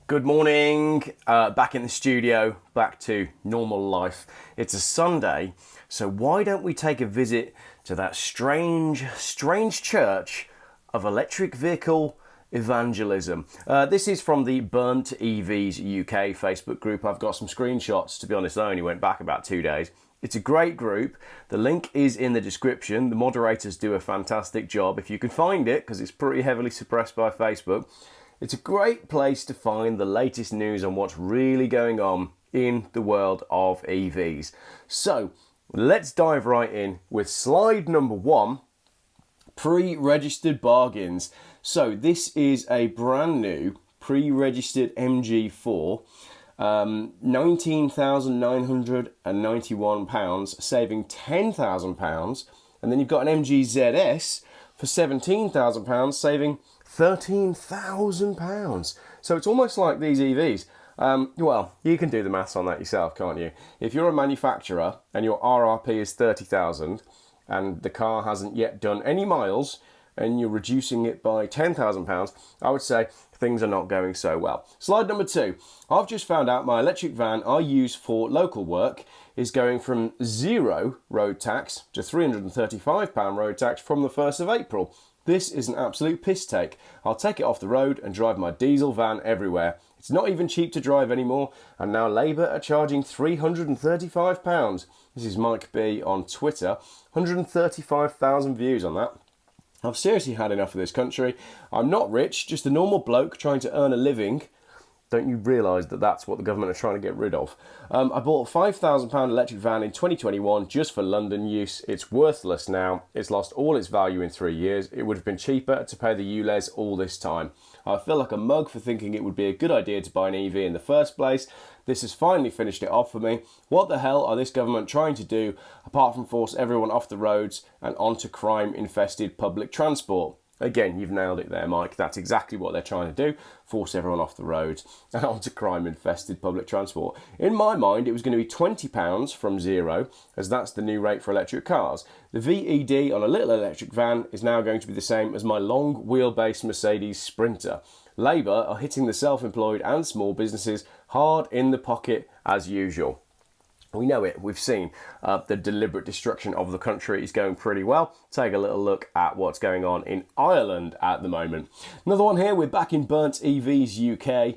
Good morning, back in the studio, back to normal life. It's a Sunday, so why don't we take a visit to that strange church of electric vehicle evangelism. This is from the Burnt EVs UK Facebook group. I've got some screenshots, to be honest, I only went back about 2 days. It's a great group. The link is in the description. The moderators do a fantastic job if you can find it, because it's pretty heavily suppressed by Facebook. It's a great place to find the latest news on what's really going on in the world of EVs. So let's dive right in with slide number 1, pre-registered bargains. So this is a brand new pre-registered MG4, £19,991, saving £10,000, and then you've got an MG ZS for £17,000, saving £13,000. So it's almost like these EVs. Well, you can do the maths on that yourself, can't you? If you're a manufacturer and your RRP is 30,000 and the car hasn't yet done any miles and you're reducing it by £10,000, I would say things are not going so well. Slide number 2. I've just found out my electric van I use for local work is going from 0 road tax to £335 road tax from the 1st of April. This is an absolute piss take. I'll take it off the road and drive my diesel van everywhere. It's not even cheap to drive anymore, and now Labour are charging £335. This is Mike B on Twitter. 135,000 views on that. I've seriously had enough of this country. I'm not rich, just a normal bloke trying to earn a living. Don't you realise that that's what the government are trying to get rid of? I bought a £5,000 electric van in 2021 just for London use. It's worthless now. It's lost all its value in 3 years. It would have been cheaper to pay the ULEZ all this time. I feel like a mug for thinking it would be a good idea to buy an EV in the first place. This has finally finished it off for me. What the hell are this government trying to do apart from force everyone off the roads and onto crime-infested public transport? Again, you've nailed it there, Mike. That's exactly what they're trying to do. Force everyone off the roads and onto crime-infested public transport. In my mind, it was going to be £20 from 0, as that's the new rate for electric cars. The VED on a little electric van is now going to be the same as my long wheelbase Mercedes Sprinter. Labour are hitting the self-employed and small businesses hard in the pocket as usual. We know it, we've seen the deliberate destruction of the country is going pretty well. Take a little look at what's going on in Ireland at the moment. Another one here, we're back in Burnt EVs UK.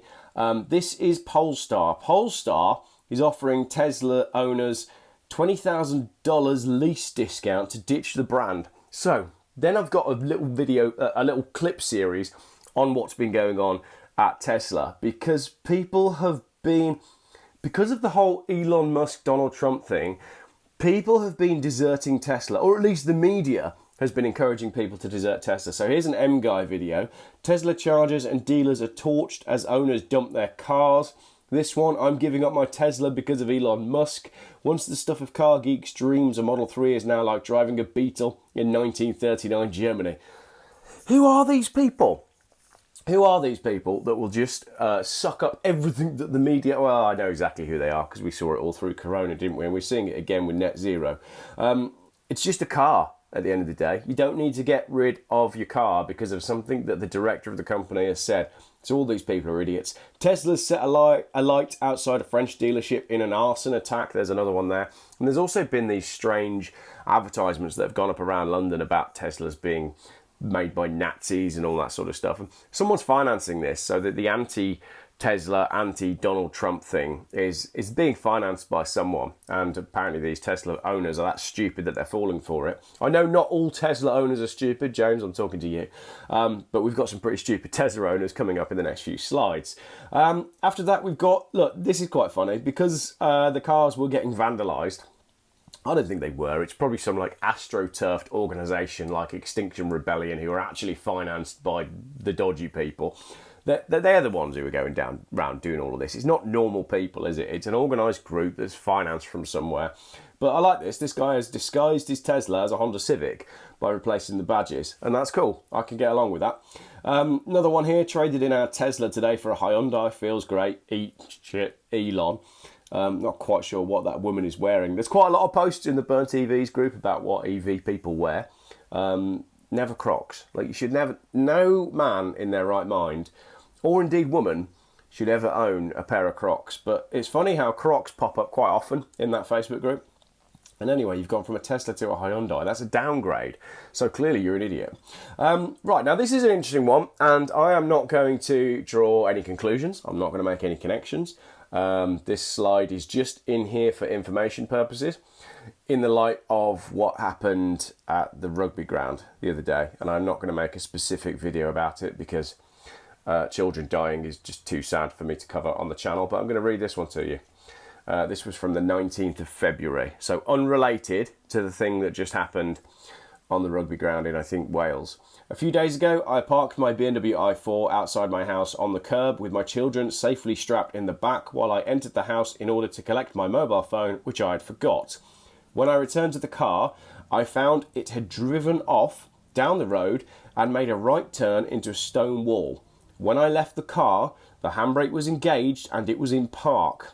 This is Polestar. Polestar is offering Tesla owners $20,000 lease discount to ditch the brand. So then I've got a little video, a little clip series on what's been going on at Tesla, because because of the whole Elon Musk, Donald Trump thing, people have been deserting Tesla, or at least the media has been encouraging people to desert Tesla. So here's an M-Guy video. Tesla chargers and dealers are torched as owners dump their cars. This one, I'm giving up my Tesla because of Elon Musk. Once the stuff of car geeks' dreams, a Model 3 is now like driving a Beetle in 1939 Germany. Who are these people? Who are these people that will just suck up everything that the media... Well, I know exactly who they are because we saw it all through Corona, didn't we? And we're seeing it again with net zero. It's just a car at the end of the day. You don't need to get rid of your car because of something that the director of the company has said. So all these people are idiots. Tesla's set alight outside a French dealership in an arson attack. There's another one there. And there's also been these strange advertisements that have gone up around London about Teslas being made by Nazis and all that sort of stuff. And someone's financing this so that the anti-Tesla, anti-Donald Trump thing is being financed by someone. And apparently these Tesla owners are that stupid that they're falling for it. I know not all Tesla owners are stupid, James, I'm talking to you. But we've got some pretty stupid Tesla owners coming up in the next few slides. After that, we've got, look, this is quite funny because the cars were getting vandalised. I don't think they were. It's probably some like astroturfed organisation like Extinction Rebellion who are actually financed by the dodgy people. They're the ones who are going down around doing all of this. It's not normal people, is it? It's an organised group that's financed from somewhere. But I like this. This guy has disguised his Tesla as a Honda Civic by replacing the badges. And that's cool. I can get along with that. Another one here, traded in our Tesla today for a Hyundai. Feels great. Eat shit, Elon. Not quite sure what that woman is wearing. There's quite a lot of posts in the Burnt EVs group about what EV people wear. Never Crocs. Like, you should never, no man in their right mind, or indeed woman, should ever own a pair of Crocs. But it's funny how Crocs pop up quite often in that Facebook group. And anyway, you've gone from a Tesla to a Hyundai. That's a downgrade. So clearly you're an idiot. Right, now this is an interesting one, and I am not going to draw any conclusions. I'm not going to make any connections. This slide is just in here for information purposes, in the light of what happened at the rugby ground the other day. And I'm not going to make a specific video about it because children dying is just too sad for me to cover on the channel. But I'm going to read this one to you. This was from the 19th of February, so unrelated to the thing that just happened on the rugby ground in, I think, Wales. A few days ago, I parked my BMW i4 outside my house on the curb with my children safely strapped in the back while I entered the house in order to collect my mobile phone, which I had forgot. When I returned to the car, I found it had driven off down the road and made a right turn into a stone wall. When I left the car, the handbrake was engaged and it was in park.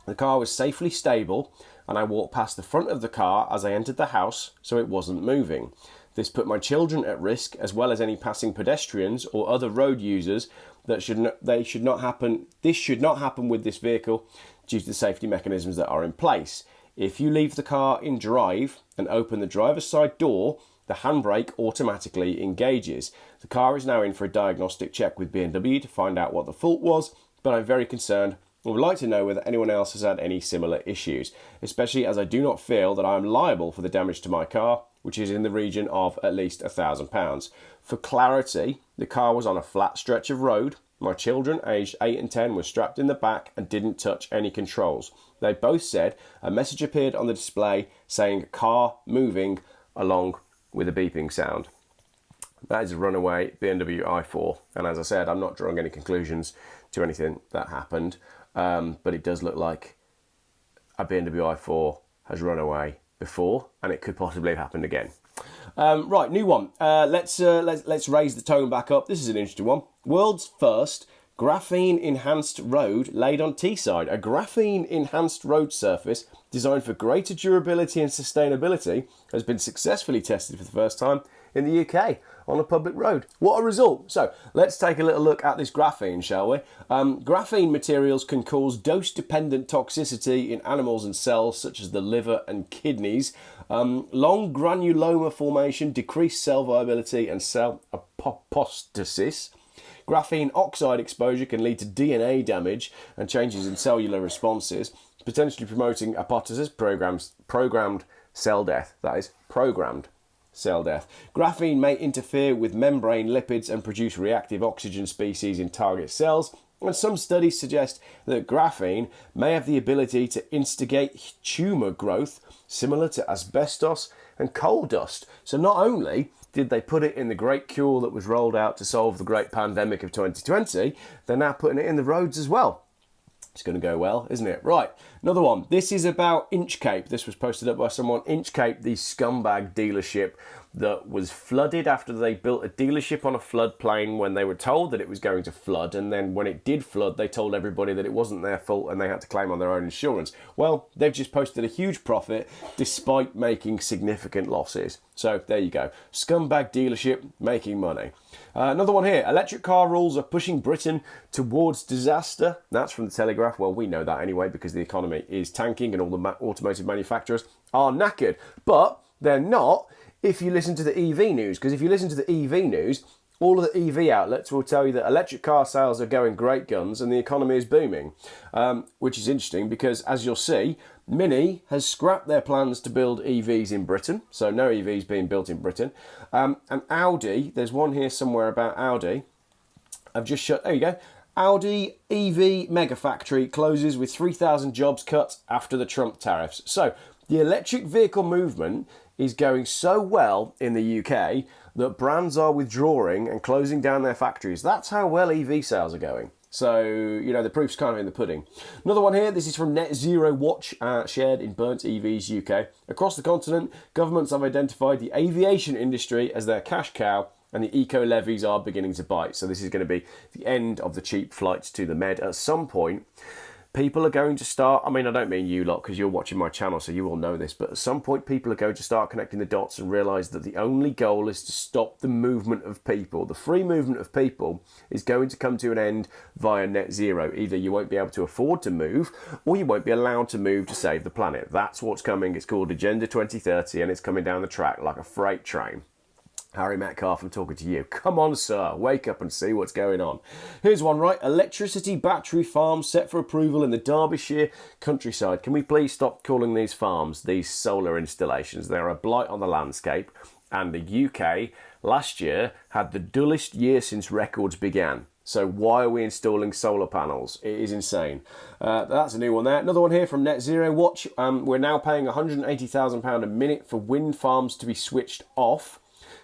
The car was safely stable, and I walked past the front of the car as I entered the house, so it wasn't moving. This put my children at risk, as well as any passing pedestrians or other road users. This should not happen with this vehicle due to the safety mechanisms that are in place. If you leave the car in drive and open the driver's side door, the handbrake automatically engages. The car is now in for a diagnostic check with BMW to find out what the fault was, but I'm very concerned. I would like to know whether anyone else has had any similar issues, especially as I do not feel that I am liable for the damage to my car, which is in the region of at least £1,000. For clarity, the car was on a flat stretch of road. My children, aged 8 and 10, were strapped in the back and didn't touch any controls. They both said a message appeared on the display saying car moving along with a beeping sound. That is a runaway BMW i4. And as I said, I'm not drawing any conclusions to anything that happened. But it does look like a BMW i4 has run away before, and it could possibly have happened again. Right, new one. Let's raise the tone back up. This is an interesting one. World's first graphene-enhanced road laid on Teesside. A graphene-enhanced road surface designed for greater durability and sustainability has been successfully tested for the first time in the UK on a public road. What a result. So let's take a little look at this graphene, shall we? Graphene materials can cause dose-dependent toxicity in animals and cells such as the liver and kidneys. Long granuloma formation, decreased cell viability and cell apostosis. Graphene oxide exposure can lead to DNA damage and changes in cellular responses, potentially promoting apoptosis, programmed cell death. That is, programmed cell death. Graphene may interfere with membrane lipids and produce reactive oxygen species in target cells, and some studies suggest that graphene may have the ability to instigate tumour growth similar to asbestos and coal dust. So not only did they put it in the great cure that was rolled out to solve the great pandemic of 2020, they're now putting it in the roads as well. It's going to go well, isn't it? Right, another one. This is about Inchcape. This was posted up by someone. Inchcape, the scumbag dealership that was flooded after they built a dealership on a floodplain when they were told that it was going to flood. And then when it did flood, they told everybody that it wasn't their fault and they had to claim on their own insurance. Well, they've just posted a huge profit despite making significant losses. So there you go. Scumbag dealership making money. Another one here. Electric car rules are pushing Britain towards disaster. That's from the Telegraph. Well, we know that anyway because the economy is tanking and all the automotive manufacturers are knackered. But they're not if you listen to the EV news. Because if you listen to the EV news, all of the EV outlets will tell you that electric car sales are going great guns and the economy is booming. Which is interesting because, as you'll see, Mini has scrapped their plans to build EVs in Britain. So no EVs being built in Britain. And Audi, there's one here somewhere about Audi. I've just shut, there you go. Audi EV mega factory closes with 3,000 jobs cut after the Trump tariffs. So the electric vehicle movement is going so well in the UK that brands are withdrawing and closing down their factories. That's how well EV sales are going. So, you know, the proof's kind of in the pudding. Another one here, this is from Net Zero Watch, shared in Burnt EVs UK. Across the continent, governments have identified the aviation industry as their cash cow, and the eco-levies are beginning to bite. So this is going to be the end of the cheap flights to the Med at some point. people are going to start, I mean, I don't mean you lot because you're watching my channel, so you all know this, but at some point people are going to start connecting the dots and realise that the only goal is to stop the movement of people. The free movement of people is going to come to an end via net zero. Either you won't be able to afford to move, or you won't be allowed to move to save the planet. That's what's coming. It's called Agenda 2030, and it's coming down the track like a freight train. Harry Metcalf, I'm talking to you. Come on, sir. Wake up and see what's going on. Here's one, right? Electricity battery farms set for approval in the Derbyshire countryside. Can we please stop calling these farms, these solar installations? They're a blight on the landscape. And the UK last year had the dullest year since records began. So why are we installing solar panels? It is insane. That's a new one there. Another one here from Net Zero Watch. We're now paying £180,000 a minute for wind farms to be switched off.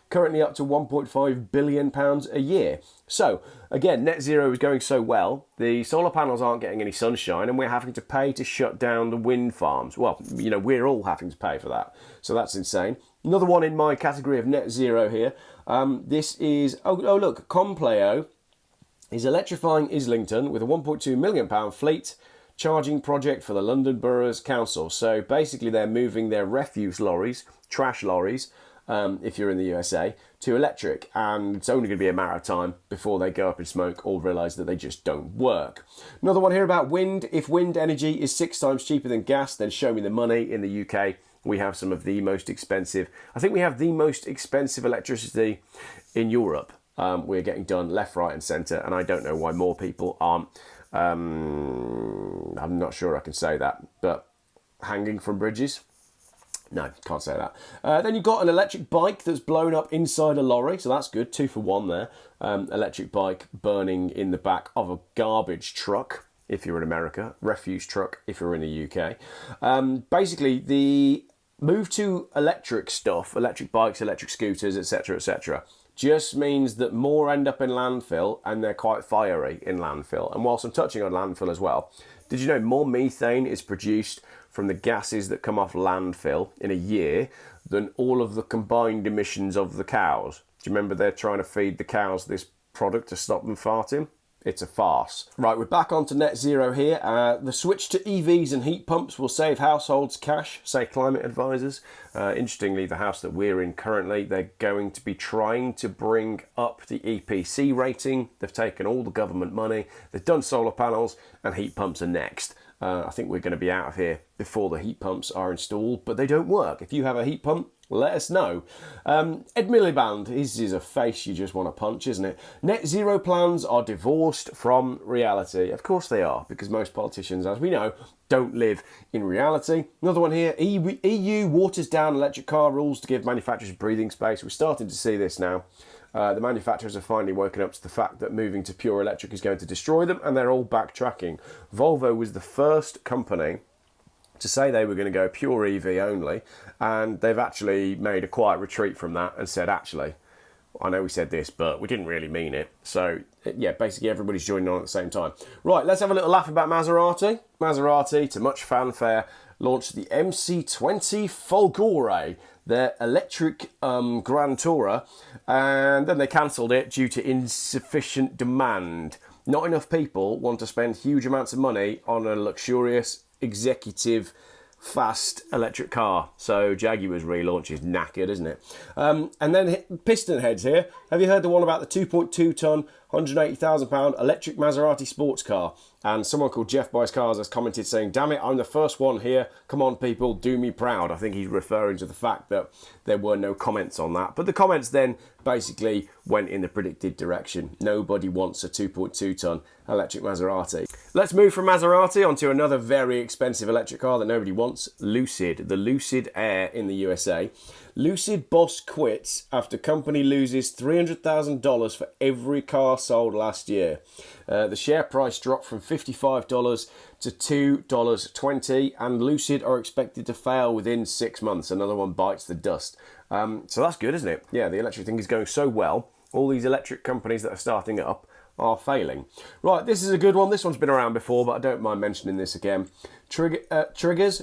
Currently up to £1.5 billion a year. So, again, net zero is going so well, the solar panels aren't getting any sunshine and we're having to pay to shut down the wind farms. Well, you know, we're all having to pay for that. So that's insane. Another one in my category of net zero here. This is, oh look, Compleo is electrifying Islington with a £1.2 million fleet charging project for the London Boroughs Council. So basically they're moving their refuse lorries, trash lorries, if you're in the USA, to electric, and it's only going to be a matter of time before they go up in smoke or realise that they just don't work. Another one here about wind. If wind energy is 6 times cheaper than gas, then show me the money. In the UK, we have some of the most expensive, I think we have the most expensive electricity in Europe. We're getting done left, right and centre, and I don't know why more people aren't, I'm not sure I can say that, but hanging from bridges. No, can't say that. Then you've got an electric bike that's blown up inside a lorry, so that's good. 2 for 1 there. Electric bike burning in the back of a garbage truck, if you're in America. Refuse truck, if you're in the UK. Basically, the move to electric stuff, electric bikes, electric scooters, etc., just means that more end up in landfill, and they're quite fiery in landfill. And whilst I'm touching on landfill as well, did you know more methane is produced from the gases that come off landfill in a year than all of the combined emissions of the cows? Do you remember they're trying to feed the cows this product to stop them farting? It's a farce. Right, we're back onto net zero here. The switch to EVs and heat pumps will save households cash, say climate advisors. Interestingly, the house that we're in currently, they're going to be trying to bring up the EPC rating. They've taken all the government money. They've done solar panels, and heat pumps are next. I think we're going to be out of here before the heat pumps are installed, but they don't work. If you have a heat pump, let us know. Ed Miliband, his is a face you just want to punch, isn't it? Net zero plans are divorced from reality. Of course they are, because most politicians, as we know, don't live in reality. Another one here, EU waters down electric car rules to give manufacturers breathing space. We're starting to see this now. The manufacturers have finally woken up to the fact that moving to pure electric is going to destroy them, and they're all backtracking. Volvo was the first company to say they were going to go pure EV only, and they've actually made a quiet retreat from that and said, actually, I know we said this, but we didn't really mean it. So, yeah, basically everybody's joining on at the same time. Right, let's have a little laugh about Maserati. Maserati, to much fanfare, launched the MC20 Folgore, their electric Grand Tourer, and then they cancelled it due to insufficient demand. Not enough people want to spend huge amounts of money on a luxurious, executive, fast electric car. So Jaguar's relaunch is knackered, isn't it? And then piston heads here. Have you heard the one about the 2.2 tonne, £180,000 electric Maserati sports car? And someone called Geoff Buys Cars has commented saying, damn it, I'm the first one here. Come on, people, do me proud. I think he's referring to the fact that there were no comments on that. But the comments then basically went in the predicted direction. Nobody wants a 2.2 tonne electric Maserati. Let's move from Maserati onto another very expensive electric car that nobody wants, Lucid, the Lucid Air in the USA. Lucid boss quits after company loses $300,000 for every car sold last year. The share price dropped from $55 to $2.20, and Lucid are expected to fail within 6 months. Another one bites the dust. So that's good, isn't it? Yeah, the electric thing is going so well. All these electric companies that are starting up are failing. Right, this is a good one. This one's been around before, but I don't mind mentioning this again. Trigger's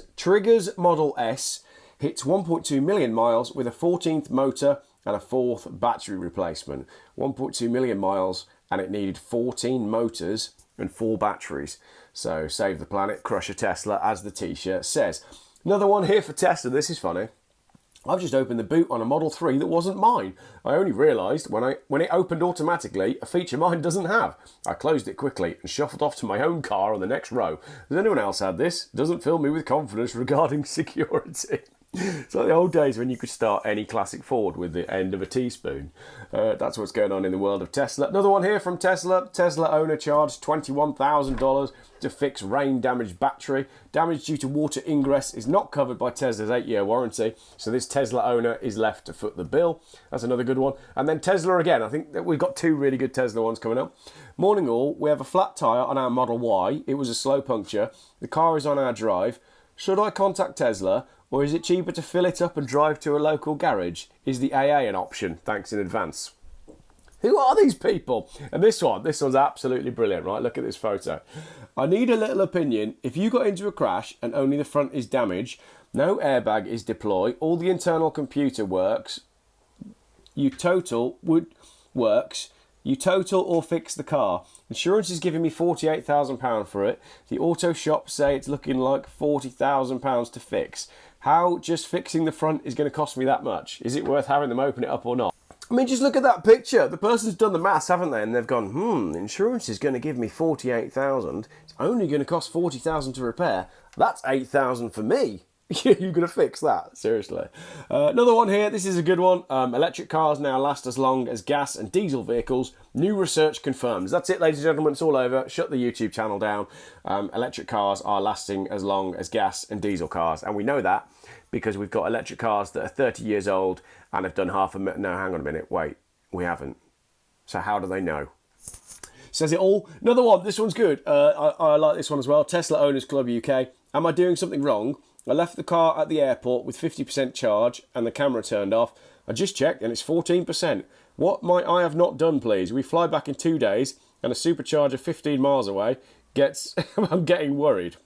Model S hits 1.2 million miles with a 14th motor and a 4th battery replacement. 1.2 million miles, and it needed 14 motors and 4 batteries. So save the planet, crush a Tesla, as the t-shirt says. Another one here for Tesla. This is funny. I've just opened the boot on a Model 3 that wasn't mine. I only realised when it opened automatically, a feature mine doesn't have. I closed it quickly and shuffled off to my own car on the next row. Has anyone else had this? It doesn't fill me with confidence regarding security. It's like the old days when you could start any classic Ford with the end of a teaspoon. That's what's going on in the world of Tesla. Another one here from Tesla. Tesla owner charged $21,000 to fix rain-damaged battery. Damage due to water ingress is not covered by Tesla's 8-year warranty, so this Tesla owner is left to foot the bill. That's another good one. And then Tesla again. I think that we've got 2 really good Tesla ones coming up. Morning all. We have a flat tyre on our Model Y. It was a slow puncture. The car is on our drive. Should I contact Tesla? Or is it cheaper to fill it up and drive to a local garage? Is the AA an option? Thanks in advance. Who are these people? And this one's absolutely brilliant, right? Look at this photo. I need a little opinion. If you got into a crash and only the front is damaged, no airbag is deployed, all the internal computer works, you total or fix the car. Insurance is giving me £48,000 for it. The auto shop say it's looking like £40,000 to fix. How just fixing the front is going to cost me that much? Is it worth having them open it up or not? I mean, just look at that picture. The person's done the maths, haven't they? And they've gone, insurance is going to give me £48,000. It's only going to cost £40,000 to repair. That's £8,000 for me. You're going to fix that, seriously. Another one here, this is a good one. Electric cars now last as long as gas and diesel vehicles. New research confirms. That's it, ladies and gentlemen, it's all over. Shut the YouTube channel down. Electric cars are lasting as long as gas and diesel cars. And we know that because we've got electric cars that are 30 years old and have done no, hang on a minute, wait, we haven't. So how do they know? Says it all. Another one, this one's good. I like this one as well. Tesla Owners Club UK. Am I doing something wrong? I left the car at the airport with 50% charge and the camera turned off. I just checked and it's 14%. What might I have not done, please? We fly back in 2 days and a supercharger 15 miles away gets... I'm getting worried.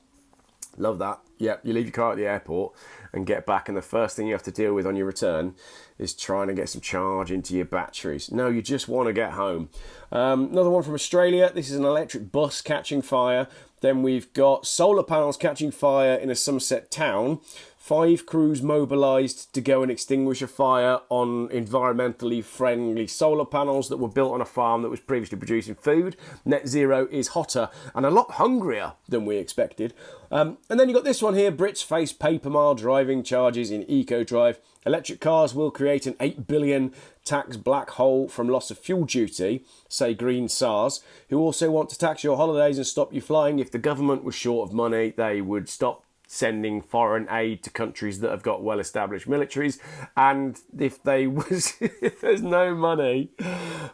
Love that. Yep, you leave your car at the airport and get back and the first thing you have to deal with on your return is trying to get some charge into your batteries. No, you just want to get home. Another one from Australia. This is an electric bus catching fire. Then we've got solar panels catching fire in a Somerset town. 5 crews mobilised to go and extinguish a fire on environmentally friendly solar panels that were built on a farm that was previously producing food. Net zero is hotter and a lot hungrier than we expected. And then you've got this one here. Brits face paper mile driving charges in eco-drive. Electric cars will create an 8 billion tax black hole from loss of fuel duty, say Green SARS, who also want to tax your holidays and stop you flying. If the government was short of money, they would stop sending foreign aid to countries that have got well-established militaries. And if there's no money,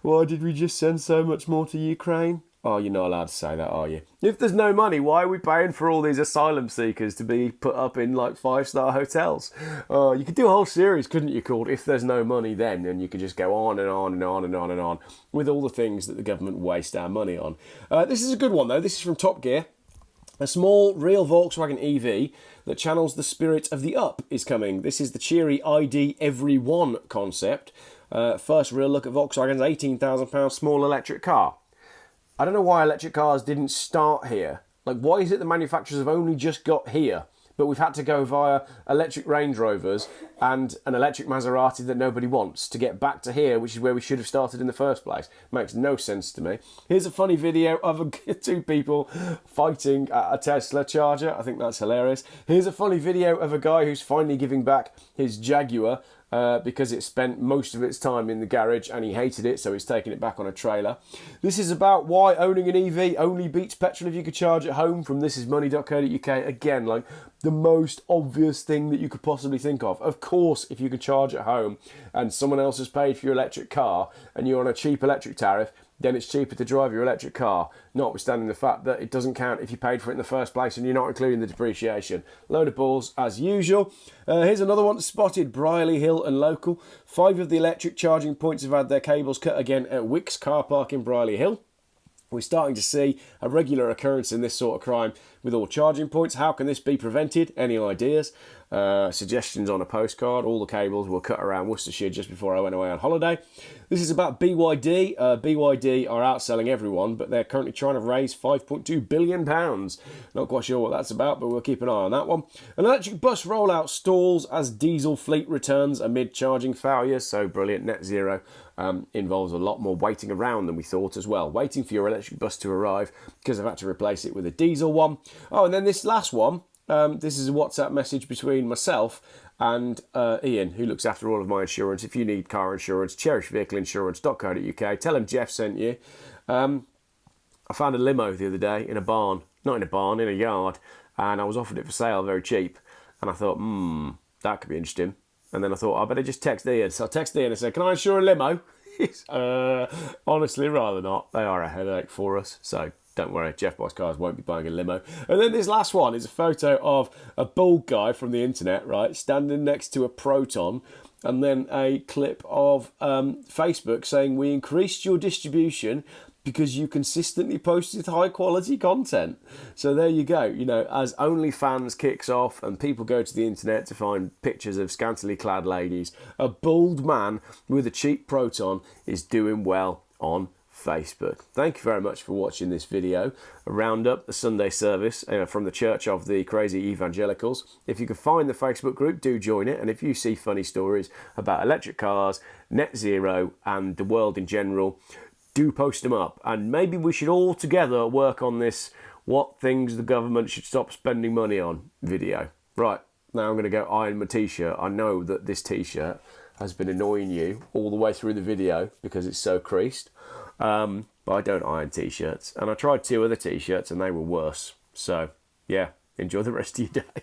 why did we just send so much more to Ukraine? Oh, you're not allowed to say that, are you? If there's no money, why are we paying for all these asylum seekers to be put up in like 5-star hotels? You could do a whole series, couldn't you, called If There's No Money Then, and you could just go on and on and on and on and on with all the things that the government waste our money on. This is a good one, though. This is from Top Gear. A small, real Volkswagen EV that channels the spirit of the Up is coming. This is the cheery ID Everyone concept. First real look at Volkswagen's £18,000 small electric car. I don't know why electric cars didn't start here. Like, why is it the manufacturers have only just got here, but we've had to go via electric Range Rovers and an electric Maserati that nobody wants to get back to here, which is where we should have started in the first place? Makes no sense to me. Here's a funny video of 2 people fighting at a Tesla charger. I think that's hilarious. Here's a funny video of a guy who's finally giving back his Jaguar because it spent most of its time in the garage and he hated it, so he's taking it back on a trailer. This is about why owning an EV only beats petrol if you could charge at home, from thisismoney.co.uk. Again, like the most obvious thing that you could possibly think of. Of course, if you could charge at home and someone else has paid for your electric car and you're on a cheap electric tariff, then it's cheaper to drive your electric car, notwithstanding the fact that it doesn't count if you paid for it in the first place and you're not including the depreciation. Load of balls, as usual. Here's another one spotted, Brierley Hill and local. 5 of the electric charging points have had their cables cut again at Wickes car park in Brierley Hill. We're starting to see a regular occurrence in this sort of crime with all charging points. How can this be prevented? Any ideas? suggestions on a postcard. All the cables were cut around Worcestershire just before I went away on holiday. This is about BYD. BYD are outselling everyone, but they're currently trying to raise £5.2 billion. Not quite sure what that's about, but we'll keep an eye on that one. An electric bus rollout stalls as diesel fleet returns amid charging failures. So brilliant. Net zero involves a lot more waiting around than we thought as well. Waiting for your electric bus to arrive because I've had to replace it with a diesel one. Oh, and then this last one. This is a WhatsApp message between myself and Ian, who looks after all of my insurance. If you need car insurance, cherishvehicleinsurance.co.uk. Tell him Geoff sent you. I found a limo the other day in a barn. Not in a barn, in a yard. And I was offered it for sale very cheap. And I thought, that could be interesting. And then I thought, I better just text Ian. So I texted Ian and said, can I insure a limo? Honestly, rather not. They are a headache for us. So don't worry, Geoff Buys Cars won't be buying a limo. And then this last one is a photo of a bald guy from the internet, right, standing next to a Proton, and then a clip of Facebook saying, we increased your distribution because you consistently posted high quality content. So there you go. You know, as OnlyFans kicks off and people go to the internet to find pictures of scantily clad ladies, a bald man with a cheap Proton is doing well on Facebook. Thank you very much for watching this video, a roundup, the Sunday service from the Church of the Crazy Evangelicals. If you can find the Facebook group, do join it. And if you see funny stories about electric cars, net zero and the world in general, do post them up. And maybe we should all together work on this what things the government should stop spending money on video. Right, now I'm going to go iron my t-shirt. I know that this t-shirt has been annoying you all the way through the video because it's so creased. But I don't iron t-shirts, and I tried 2 other t-shirts and they were worse. So yeah, enjoy the rest of your day.